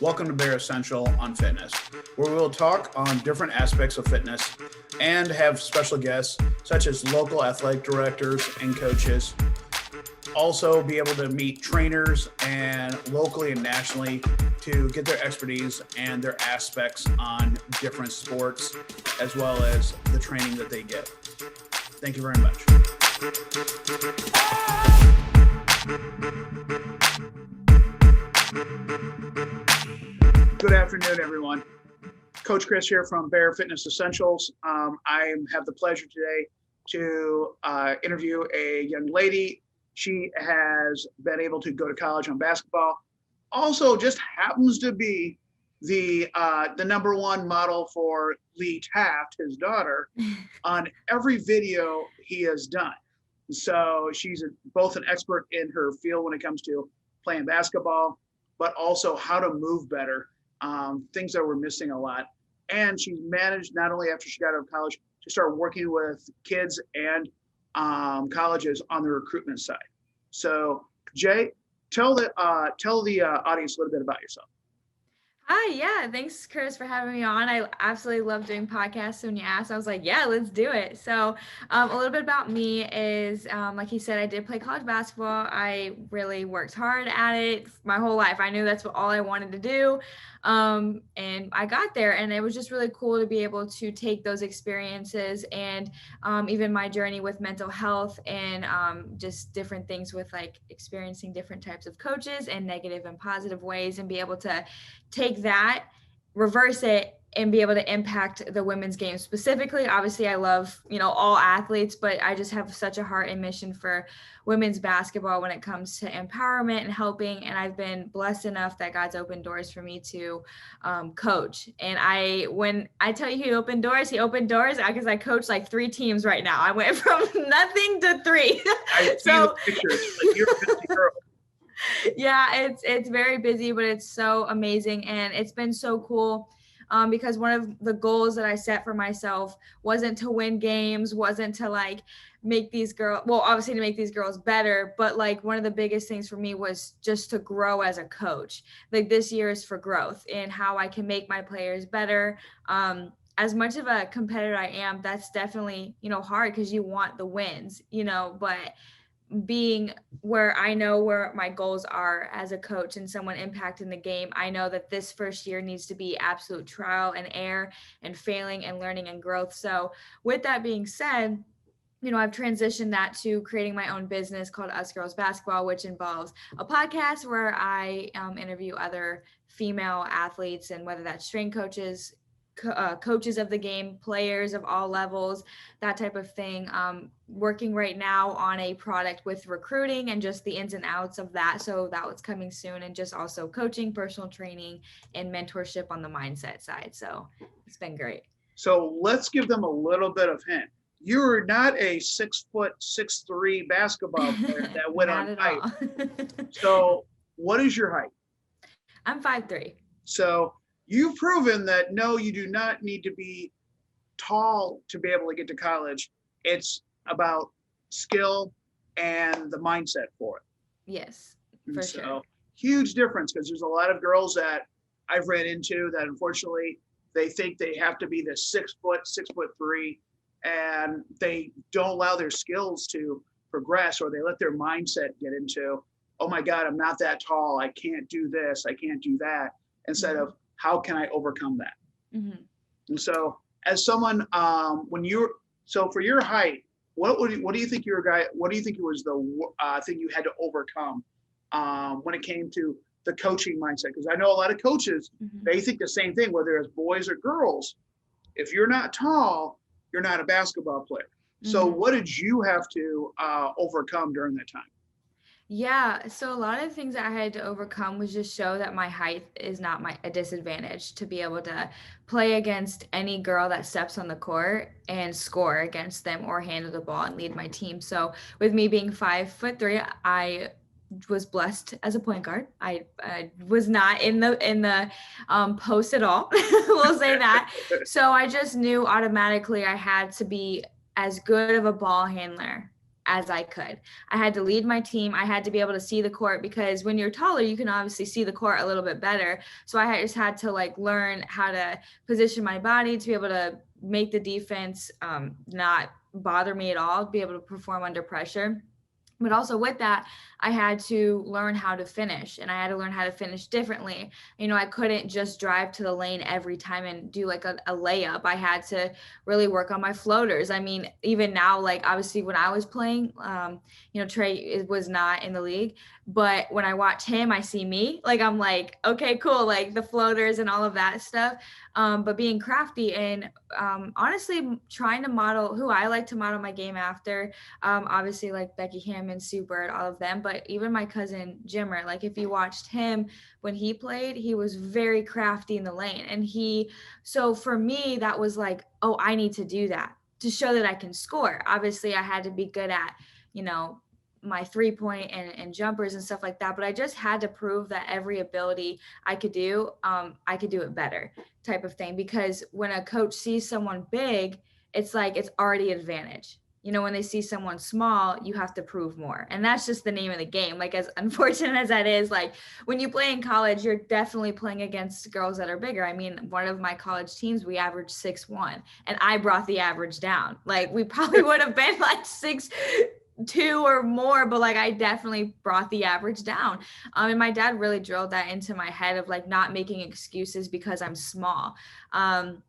Welcome to Bear Essential on Fitness, where we will talk on different aspects of fitness and have special guests such as local athletic directors and coaches. Also be able to meet trainers and locally and nationally to get their expertise and their aspects on different sports as well as the training that they get. Thank you very much. Good afternoon, everyone. Coach Chris here from Bear Fitness Essentials. I have the pleasure today to interview a young lady. She has been able to go to college on basketball. Also, just happens to be the number one model for Jae Taft, his daughter, on every video he has done. So she's both an expert in her field when it comes to playing basketball, but also how to move better. Things that we're missing a lot. And she's managed, not only after she got out of college, to start working with kids and colleges on the recruitment side. So Jae, tell the audience a little bit about yourself. Hi, yeah, thanks, Chris, for having me on. I absolutely love doing podcasts. When you asked, I was like, yeah, let's do it. So a little bit about me is, like you said, I did play college basketball. I really worked hard at it my whole life. I knew that's all I wanted to do. And I got there, and it was just really cool to be able to take those experiences and even my journey with mental health and just different things with like experiencing different types of coaches and negative and positive ways, and be able to take that, reverse it, and be able to impact the women's game specifically. Obviously, I love, all athletes, but I just have such a heart and mission for women's basketball when it comes to empowerment and helping. And I've been blessed enough that God's opened doors for me to coach. And when I tell you he opened doors because I coach like 3 teams right now. I went from nothing to 3. I see the pictures, but you're a busy girl. Yeah, it's very busy, but it's so amazing. And it's been so cool because one of the goals that I set for myself wasn't to win games, wasn't to like make these girls, well, obviously to make these girls better, but like one of the biggest things for me was just to grow as a coach. Like this year is for growth and how I can make my players better. As much of a competitor I am, that's definitely, hard because you want the wins, but being where I know where my goals are as a coach and someone impacting the game, I know that this first year needs to be absolute trial and error and failing and learning and growth. So with that being said, I've transitioned that to creating my own business called Us Girls Basketball, which involves a podcast where I interview other female athletes, and whether that's strength coaches, coaches of the game, players of all levels, that type of thing. Working right now on a product with recruiting and just the ins and outs of that. So that was coming soon, and just also coaching, personal training, and mentorship on the mindset side. So it's been great. So let's give them a little bit of hint. You're not a 6'6'3" basketball player that went on height. So what is your height? I'm 5'3". So you've proven that no, you do not need to be tall to be able to get to college. It's about skill and the mindset for it. Yes, for sure. Huge difference, because there's a lot of girls that I've ran into that unfortunately they think they have to be the 6'3", and they don't allow their skills to progress, or they let their mindset get into, oh my God, I'm not that tall. I can't do this. I can't do that. Instead of, how can I overcome that? Mm-hmm. And so as someone, for your height, what do you think what do you think was the thing you had to overcome when it came to the coaching mindset? Because I know a lot of coaches, they think the same thing, whether it's boys or girls. If you're not tall, you're not a basketball player. So what did you have to overcome during that time? Yeah, so a lot of the things that I had to overcome was just show that my height is not a disadvantage to be able to play against any girl that steps on the court and score against them or handle the ball and lead my team. So with me being 5'3", I was blessed as a point guard. I was not in the post at all. We'll say that. So I just knew automatically I had to be as good of a ball handler as I could. I had to lead my team. I had to be able to see the court, because when you're taller, you can obviously see the court a little bit better. So I just had to like learn how to position my body to be able to make the defense not bother me at all, be able to perform under pressure. But also with that, I had to learn how to finish, and I had to learn how to finish differently. I couldn't just drive to the lane every time and do like a layup. I had to really work on my floaters. I mean, even now, like obviously when I was playing, Trey was not in the league, but when I watch him, I see me, like, I'm like, okay, cool. Like the floaters and all of that stuff. But being crafty and honestly trying to model who I like to model my game after. Obviously like Becky Hammond, Sue Bird, all of them, but even my cousin Jimmer, like if you watched him when he played, he was very crafty in the lane. And so for me, that was like, oh, I need to do that to show that I can score. Obviously I had to be good at, my 3-point and jumpers and stuff like that. But I just had to prove that every ability I could do it better type of thing. Because when a coach sees someone big, it's like, it's already an advantage. When they see someone small, you have to prove more. And that's just the name of the game. Like, as unfortunate as that is, like when you play in college, you're definitely playing against girls that are bigger. I mean, one of my college teams, we averaged 6'1", and I brought the average down. Like we probably would have been like 6'2" or more, but like I definitely brought the average down. And my dad really drilled that into my head of like not making excuses because I'm small. And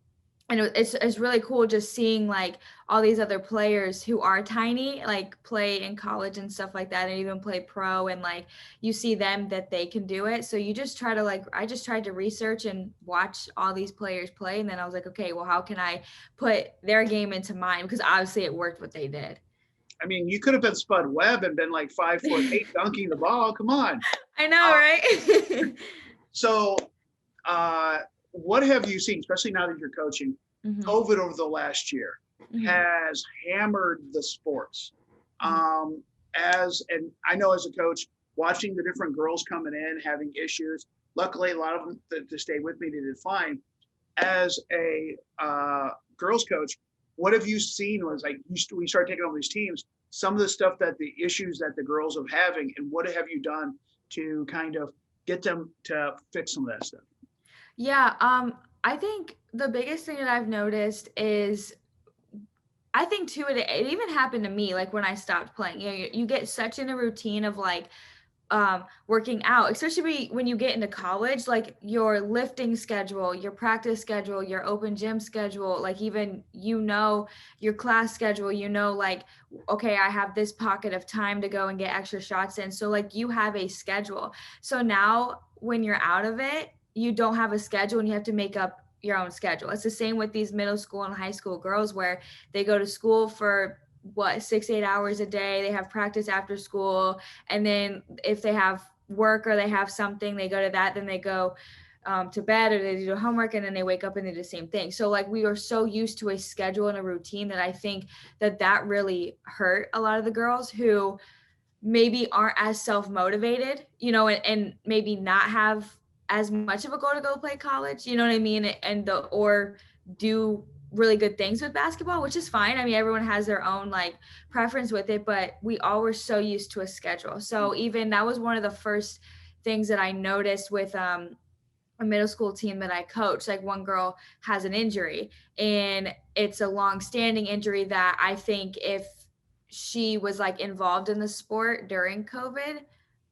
it's really cool just seeing like all these other players who are tiny, like play in college and stuff like that, and even play pro, and like you see them that they can do it. So you just try to I just tried to research and watch all these players play. And then I was like, okay, well, how can I put their game into mine? Because obviously it worked what they did. I mean, you could have been Spud Webb and been like 5'8" dunking the ball. Come on. I know, right? So what have you seen, especially now that you're coaching? Mm-hmm. COVID over the last year mm-hmm. has hammered the sports. Mm-hmm. And I know as a coach, watching the different girls coming in, having issues, luckily a lot of them that stayed with me, they did fine. As a girls coach, what have you seen was like, we started taking over these teams, some of the stuff that the issues that the girls are having, and what have you done to kind of get them to fix some of that stuff? Yeah. I think the biggest thing that I've noticed is, I think too, it even happened to me, like when I stopped playing, you get such in a routine of like, working out, especially when you get into college, like your lifting schedule, your practice schedule, your open gym schedule, like even, your class schedule, like, okay, I have this pocket of time to go and get extra shots in. So like you have a schedule. So now when you're out of it, you don't have a schedule and you have to make up your own schedule. It's the same with these middle school and high school girls, where they go to school for 6-8 hours a day. They have practice after school. And then if they have work or they have something, they go to that, then they go to bed, or they do homework, and then they wake up and they do the same thing. So like we are so used to a schedule and a routine that I think that really hurt a lot of the girls who maybe aren't as self-motivated, and maybe not have as much of a goal to go play college, you know what I mean? Or do really good things with basketball, which is fine. I mean, everyone has their own like preference with it, but we all were so used to a schedule. So even that was one of the first things that I noticed with a middle school team that I coach. Like one girl has an injury, and it's a long-standing injury that I think if she was like involved in the sport during COVID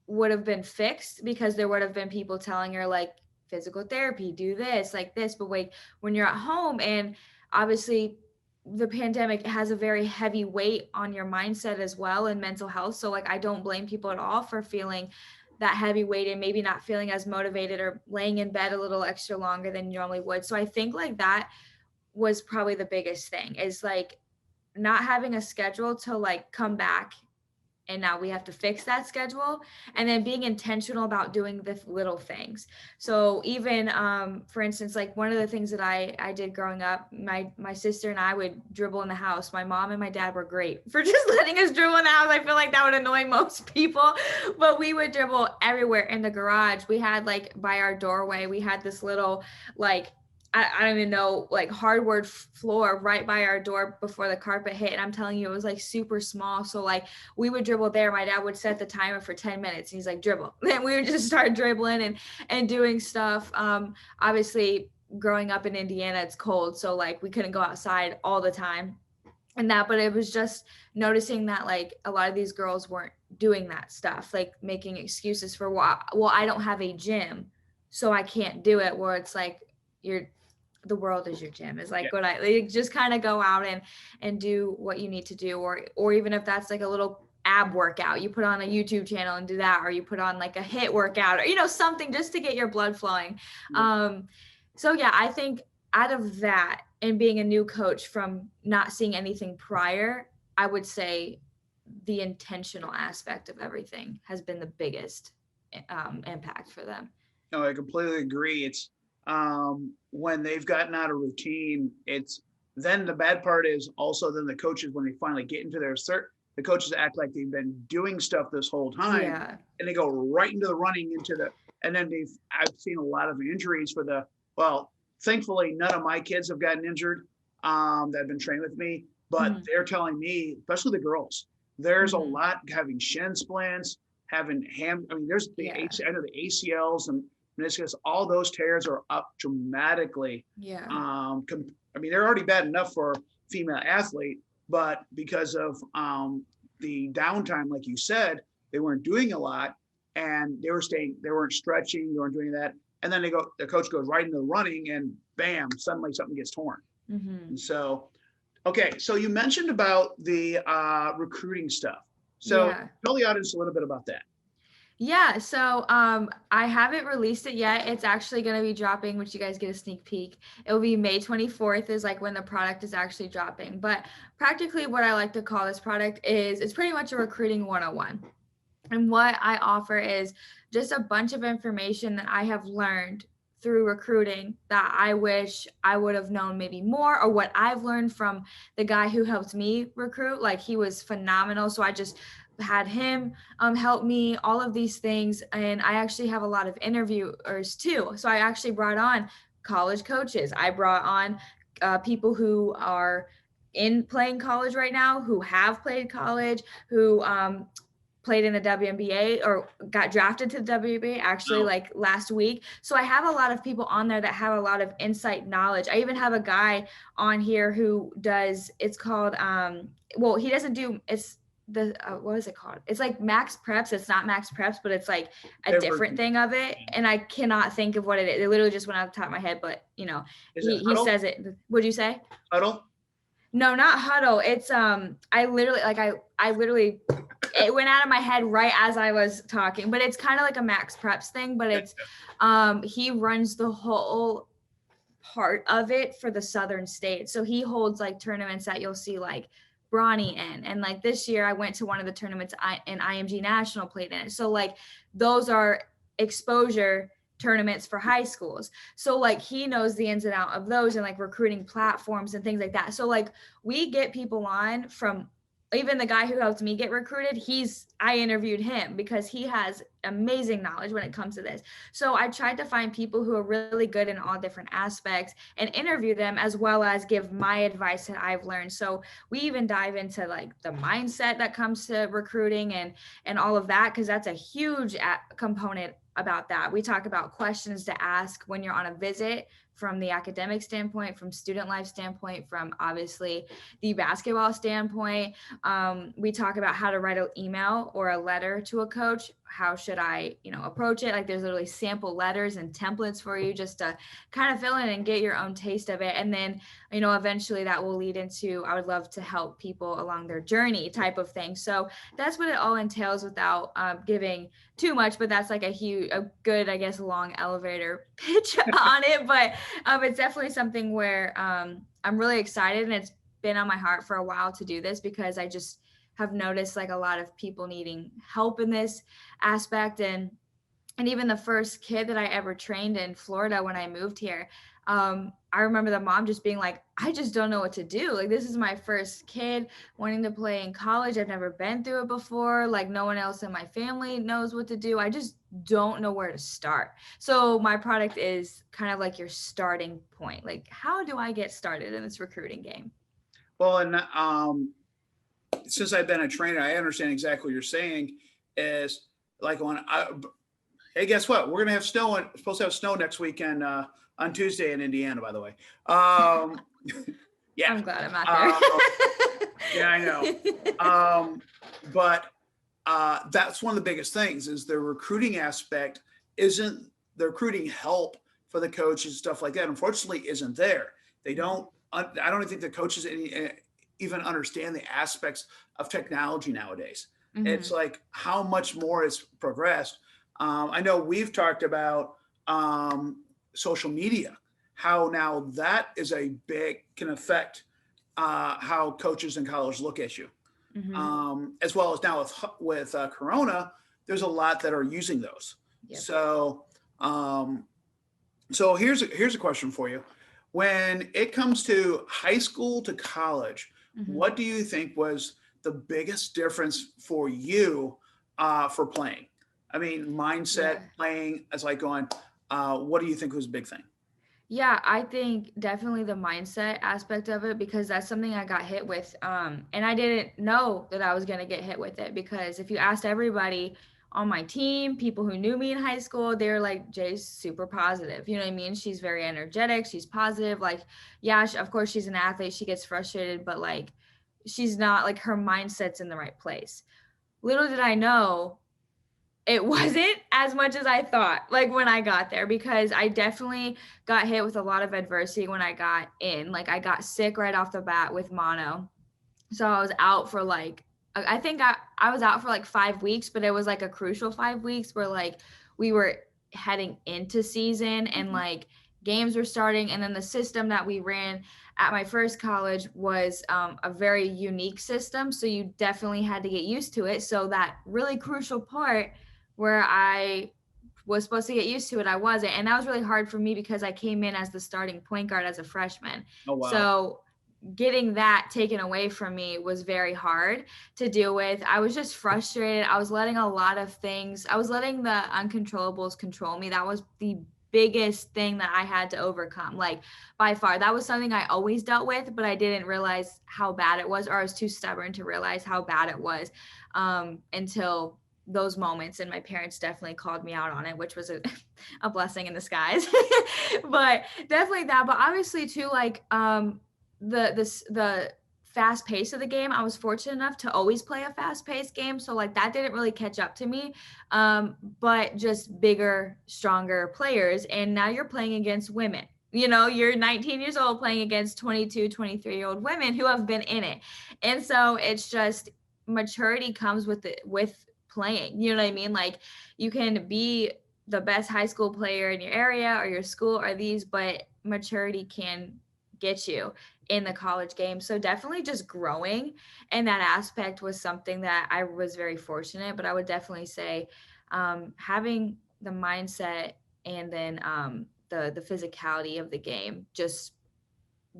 would have been fixed, because there would have been people telling her like physical therapy, do this, like this. But wait, when you're at home, and obviously the pandemic has a very heavy weight on your mindset as well, and mental health. So like, I don't blame people at all for feeling that heavy weight and maybe not feeling as motivated or laying in bed a little extra longer than you normally would. So I think like that was probably the biggest thing, is like not having a schedule to like come back, and now we have to fix that schedule, and then being intentional about doing the little things. So even, for instance, like one of the things that I did growing up, my sister and I would dribble in the house. My mom and my dad were great for just letting us dribble in the house. I feel like that would annoy most people, but we would dribble everywhere in the garage. We had like by our doorway, we had this little like I don't even know, like hardwood floor right by our door before the carpet hit. And I'm telling you, it was like super small. So like we would dribble there. My dad would set the timer for 10 minutes. And he's like, dribble. Then we would just start dribbling and doing stuff. Obviously growing up in Indiana, it's cold. So like we couldn't go outside all the time and that, but it was just noticing that like a lot of these girls weren't doing that stuff, like making excuses for, well, I don't have a gym, so I can't do it. Where it's like, you're, the world is your gym, is like Yeah. what I like, just kind of go out and do what you need to do, or even if that's like a little ab workout, you put on a YouTube channel and do that, or you put on like a hit workout, or something just to get your blood flowing. So yeah, I think out of that and being a new coach from not seeing anything prior, I would say the intentional aspect of everything has been the biggest impact for them. No, I completely agree. It's when they've gotten out of routine, it's then the bad part is also then the coaches, when they finally get into their cert, the coaches act like they've been doing stuff this whole time, Yeah. and they go right into the running into the, and then I've seen a lot of injuries for the, well, thankfully none of my kids have gotten injured that have been trained with me, but they're telling me, especially the girls, there's a lot having shin splints, having I mean, there's the I know the ACLs and meniscus, all those tears are up dramatically. Yeah. I mean, they're already bad enough for female athlete, but because of the downtime, like you said, they weren't doing a lot, and they weren't stretching, they weren't doing that, and then the coach goes right into the running, and bam, suddenly something gets torn. And so, okay, so you mentioned about the recruiting stuff. So tell the audience a little bit about that. Yeah, so I haven't released it yet. It's actually going to be dropping, which you guys get a sneak peek. It will be May 24th is like when the product is actually dropping. But practically what I like to call this product is, it's pretty much a recruiting 101. And what I offer is just a bunch of information that I have learned through recruiting that I wish I would have known maybe more, or what I've learned from the guy who helped me recruit. Like, he was phenomenal. So I just had him help me, all of these things. And I actually have a lot of interviewers too. So I actually brought on college coaches. I brought on people who are in playing college right now, who have played college, who played in the WNBA or got drafted to the WNBA actually like last week. So I have a lot of people on there that have a lot of insight knowledge. I even have a guy on here who does, it's called, well, he doesn't do, it's the, what is it called? It's like Max Preps. It's not Max Preps, but it's like a different thing of it. And I cannot think of what it is. It literally just went out the top of my head, but he says it. What'd you say? Huddle? No, not Huddle. It's, I literally, it went out of my head right as I was talking, but it's kind of like a Max Preps thing, but it's, he runs the whole part of it for the Southern states. So he holds like tournaments that you'll see like Bronny in. And like this year I went to one of the tournaments in IMG National played in it. So like those are exposure tournaments for high schools. So like he knows the ins and out of those and like recruiting platforms and things like that. So like we get people on from, even the guy who helped me get recruited, I interviewed him because he has amazing knowledge when it comes to this. So I tried to find people who are really good in all different aspects and interview them, as well as give my advice that I've learned. So we even dive into like the mindset that comes to recruiting and all of that, because that's a huge component about that. We talk about questions to ask when you're on a visit, from the academic standpoint, from student life standpoint, from obviously the basketball standpoint. We talk about how to write an email or a letter to a coach. How should I, approach it? Like there's literally sample letters and templates for you just to kind of fill in and get your own taste of it. And then, eventually that will lead into, I would love to help people along their journey type of thing. So that's what it all entails without giving too much, but that's like a good, I guess, long elevator pitch on it. But it's definitely something where I'm really excited, and it's been on my heart for a while to do this, because I just have noticed like a lot of people needing help in this aspect. And even the first kid that I ever trained in Florida when I moved here, I remember the mom just being like, I just don't know what to do. Like, this is my first kid wanting to play in college. I've never been through it before. Like, no one else in my family knows what to do. I just don't know where to start. So my product is kind of like your starting point. Like, how do I get started in this recruiting game? Well, and since I've been a trainer, I understand exactly what you're saying. Is like hey, guess what? We're gonna have snow. Supposed to have snow next weekend on Tuesday in Indiana, by the way. Yeah, I'm glad I'm not there. uh, yeah, I know. But that's one of the biggest things is the recruiting aspect isn't the recruiting help for the coaches stuff like that. Unfortunately, isn't there. They don't. I don't think the coaches even understand the aspects of technology nowadays. It's Mm-hmm. like how much more has progressed. I know we've talked about social media, how now that is a big can affect how coaches in college look at you, Mm-hmm. as well as now with Corona, there's a lot that are using those. Yep. So um, so here's a question for you. When it comes to high school to college, Mm-hmm. what do you think was the biggest difference for you for playing? I mean, mindset, Yeah. playing as like going. What do you think was a big thing? Yeah, I think definitely the mindset aspect of it because that's something I got hit with. And I didn't know that I was going to get hit with it because if you asked everybody on my team, people who knew me in high school, they were like, Jay's super positive. You know what I mean? She's very energetic. She's positive. Like, yeah, of course, she's an athlete. She gets frustrated, but like, she's not like her mindset's in the right place. Little did I know it wasn't as much as I thought, like when I got there, because I definitely got hit with a lot of adversity when I got in. Like I got sick right off the bat with mono. So I was out for like, I think I was out for like 5 weeks, but it was like a crucial 5 weeks where like we were heading into season and Mhm. like games were starting. And then the system that we ran at my first college was a very unique system. So you definitely had to get used to it. So that really crucial part where I was supposed to get used to it, I wasn't. And that was really hard for me because I came in as the starting point guard as a freshman. Oh wow. So getting that taken away from me was very hard to deal with. I was just frustrated. I was letting a lot of things, I was letting the uncontrollables control me. That was the biggest thing that I had to overcome. Like by far, that was something I always dealt with, but I didn't realize how bad it was, or I was too stubborn to realize how bad it was until those moments. And my parents definitely called me out on it, which was a blessing in disguise. But definitely that. But obviously too, like the fast pace of the game, I was fortunate enough to always play a fast paced game, so like that didn't really catch up to me. But just bigger, stronger players, and now you're playing against women. You know, you're 19 years old playing against 22, 23-year-old women who have been in it. And so it's just maturity comes with it, with playing. You know what I mean? Like you can be the best high school player in your area or your school or these, but maturity can get you in the college game. So definitely just growing in that aspect was something that I was very fortunate, but I would definitely say having the mindset and then the physicality of the game just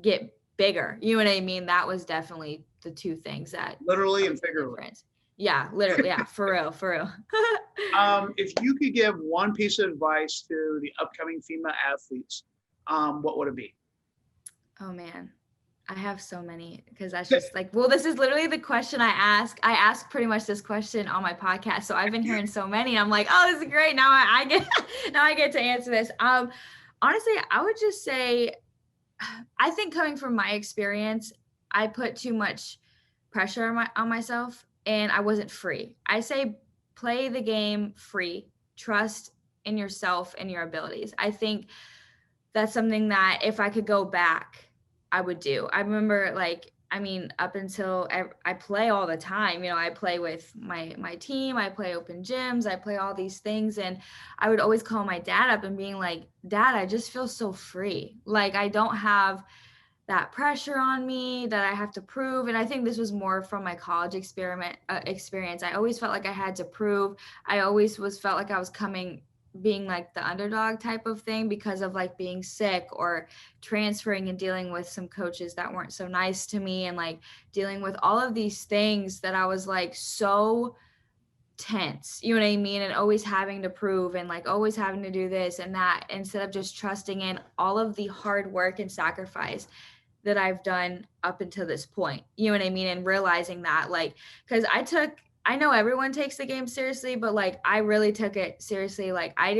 get bigger. You know what I mean? That was definitely the two things that Literally and was the figuratively. difference. Yeah, literally. Yeah, for real, for real. If you could give one piece of advice to the upcoming female athletes, what would it be? Oh man, I have so many because that's just like, well, this is literally the question I ask. I ask pretty much this question on my podcast. So I've been hearing so many. I'm like, oh, this is great. Now I get now I get to answer this. Honestly, I would just say I think coming from my experience, I put too much pressure on myself and I wasn't free. I say play the game free, trust in yourself and your abilities. I think that's something that if I could go back, I would do. I remember like I mean, up until I play all the time, you know, I play with my team, I play open gyms, I play all these things, and I would always call my dad up and being like, "Dad, I just feel so free. Like I don't have that pressure on me that I have to prove." And I think this was more from my college experience. I always felt like I had to prove. I always was felt like I was coming being like the underdog type of thing because of like being sick or transferring and dealing with some coaches that weren't so nice to me, and like dealing with all of these things that I was like so tense, you know what I mean? And always having to prove and like always having to do this and that, instead of just trusting in all of the hard work and sacrifice that I've done up until this point, you know what I mean? And realizing that, like, because I know everyone takes the game seriously, but like I really took it seriously. Like I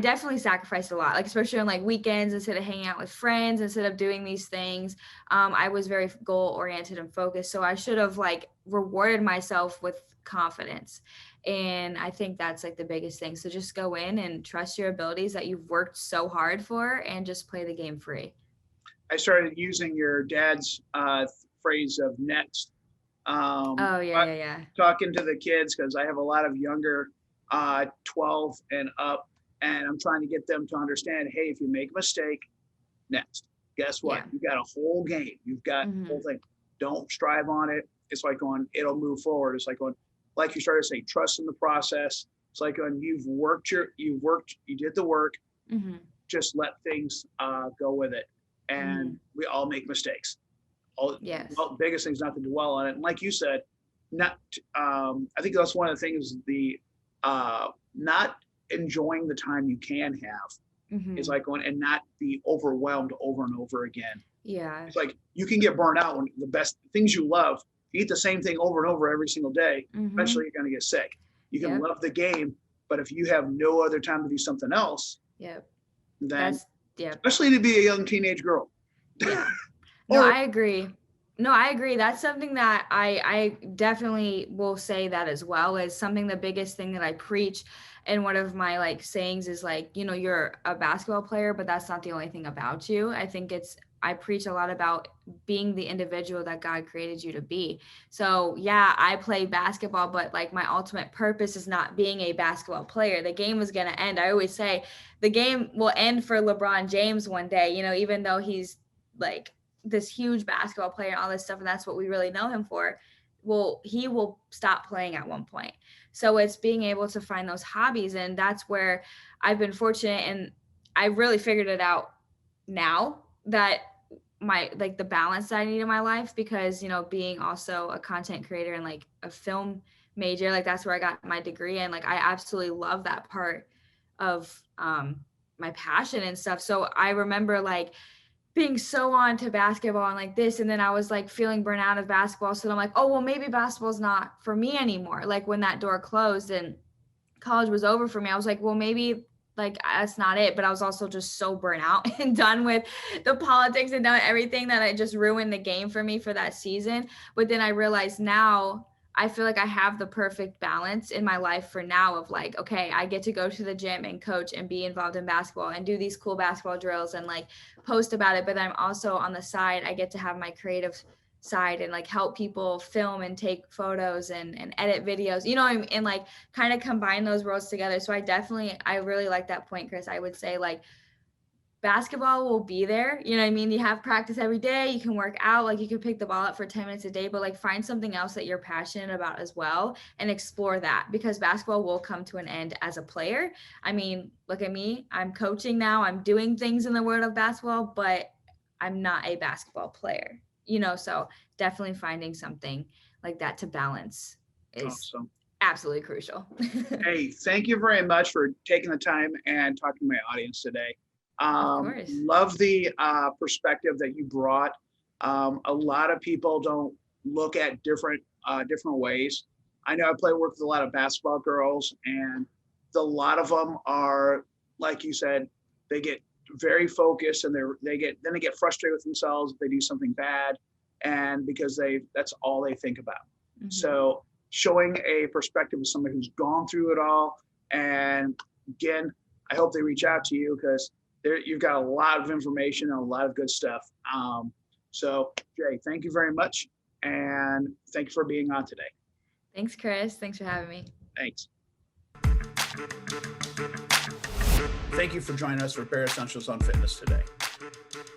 definitely sacrificed a lot, like especially on like weekends, instead of hanging out with friends, instead of doing these things. I was very goal oriented and focused. So I should have like rewarded myself with confidence. And I think that's like the biggest thing. So just go in and trust your abilities that you've worked so hard for, and just play the game free. I started using your dad's phrase of next. Oh yeah. Talking to the kids, because I have a lot of younger 12 and up, and I'm trying to get them to understand, hey, if you make a mistake, next. Guess what? Yeah. You got a whole game. You've got the whole thing. Don't strive on it. It's like going, it'll move forward. It's like going, like you started saying, trust in the process. It's like going, you did the work. Just let things go with it. And we all make mistakes. Yes. Well, biggest thing is not to dwell on it. And like you said, I think that's one of the things, the not enjoying the time you can have is like going, and not be overwhelmed over and over again. Yeah. It's like you can get burned out when the best things you love, you eat the same thing over and over every single day. Eventually you're going to get sick. You can love the game, but if you have no other time to do something else, then especially to be a young teenage girl. Yeah. No, I agree. That's something that I definitely will say that as well, is something, the biggest thing that I preach. And one of my like sayings is like, you know, you're a basketball player, but that's not the only thing about you. I preach a lot about being the individual that God created you to be. So yeah, I play basketball, but like my ultimate purpose is not being a basketball player. The game is going to end. I always say the game will end for LeBron James one day, you know, even though he's like this huge basketball player and all this stuff, and that's what we really know him for. Well, he will stop playing at one point. So it's being able to find those hobbies. And that's where I've been fortunate, and I really figured it out now, that my like the balance that I need in my life, because, you know, being also a content creator and like a film major, like that's where I got my degree, and like I absolutely love that part of my passion and stuff. So I remember like being so on to basketball and like this, and then I was like feeling burnt out of basketball. So I'm like, oh well, maybe basketball's not for me anymore. Like when that door closed and college was over for me, I was like, well, maybe like that's not it. But I was also just so burnt out and done with the politics and done everything that I just ruined the game for me for that season. But then I realized now I feel like I have the perfect balance in my life for now of like, okay, I get to go to the gym and coach and be involved in basketball and do these cool basketball drills and like post about it. But I'm also on the side, I get to have my creative side and like help people film and take photos and edit videos, you know, and like kind of combine those worlds together. So I really like that point, Chris. I would say like basketball will be there, you know what I mean? You have practice every day, you can work out, like you can pick the ball up for 10 minutes a day, but like find something else that you're passionate about as well and explore that, because basketball will come to an end as a player. I mean, look at me, I'm coaching now, I'm doing things in the world of basketball, but I'm not a basketball player, you know? So definitely finding something like that to balance is awesome. Absolutely crucial. Hey, thank you very much for taking the time and talking to my audience today. Love the perspective that you brought. A lot of people don't look at different ways. I know work with a lot of basketball girls, and a lot of them are, like you said, they get very focused, and they get frustrated with themselves if they do something bad, and because that's all they think about. So showing a perspective of somebody who's gone through it all, and again, I hope they reach out to you, because you've got a lot of information and a lot of good stuff. So Jae, thank you very much. And thank you for being on today. Thanks, Chris. Thanks for having me. Thanks. Thank you for joining us for Bare Essentials on Fitness today.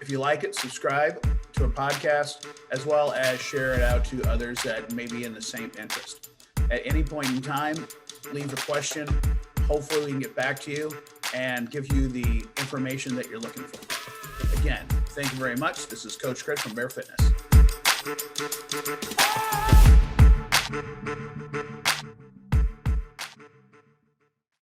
If you like it, subscribe to a podcast, as well as share it out to others that may be in the same interest. At any point in time, leave a question, hopefully we can get back to you and give you the information that you're looking for. Again, thank you very much. This is Coach Chris from Bear Fitness.